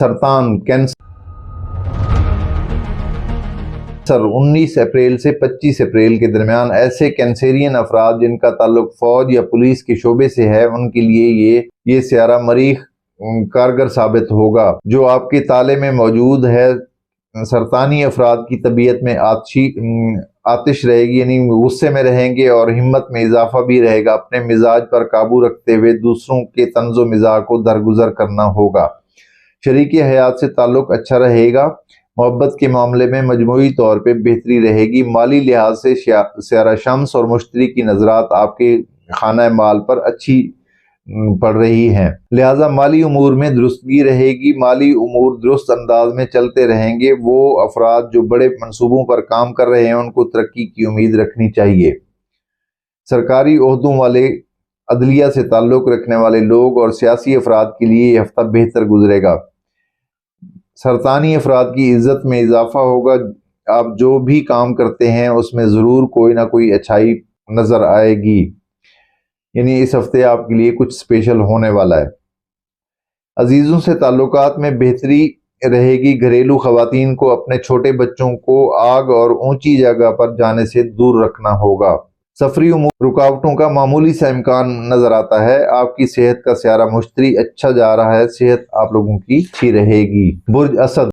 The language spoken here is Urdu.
سرطان، کینسر 19 اپریل سے 25 اپریل کے درمیان ایسے کینسرین افراد جن کا تعلق فوج یا پولیس کے شعبے سے ہے، ان کے لیے یہ سیارہ مریخ کارگر ثابت ہوگا، جو آپ کے تالے میں موجود ہے۔ سرطانی افراد کی طبیعت میں آتش رہے گی، یعنی غصے میں رہیں گے، اور ہمت میں اضافہ بھی رہے گا۔ اپنے مزاج پر قابو رکھتے ہوئے دوسروں کے طنز و مزاح کو درگزر کرنا ہوگا۔ شریک حیات سے تعلق اچھا رہے گا۔ محبت کے معاملے میں مجموعی طور پہ بہتری رہے گی۔ مالی لحاظ سے سیارہ شمس اور مشتری کی نظرات آپ کے خانہ مال پر اچھی پڑ رہی ہیں، لہٰذا مالی امور میں درستگی رہے گی۔ مالی امور درست انداز میں چلتے رہیں گے۔ وہ افراد جو بڑے منصوبوں پر کام کر رہے ہیں ان کو ترقی کی امید رکھنی چاہیے۔ سرکاری عہدوں والے، عدلیہ سے تعلق رکھنے والے لوگ اور سیاسی افراد کے لیے یہ ہفتہ بہتر گزرے گا۔ سرطانی افراد کی عزت میں اضافہ ہوگا۔ آپ جو بھی کام کرتے ہیں اس میں ضرور کوئی نہ کوئی اچھائی نظر آئے گی، یعنی اس ہفتے آپ کے لیے کچھ اسپیشل ہونے والا ہے۔ عزیزوں سے تعلقات میں بہتری رہے گی۔ گھریلو خواتین کو اپنے چھوٹے بچوں کو آگ اور اونچی جگہ پر جانے سے دور رکھنا ہوگا۔ سفری امور رکاوٹوں کا معمولی سا امکان نظر آتا ہے۔ آپ کی صحت کا سیارہ مشتری اچھا جا رہا ہے، صحت آپ لوگوں کی اچھی رہے گی۔ برج اسد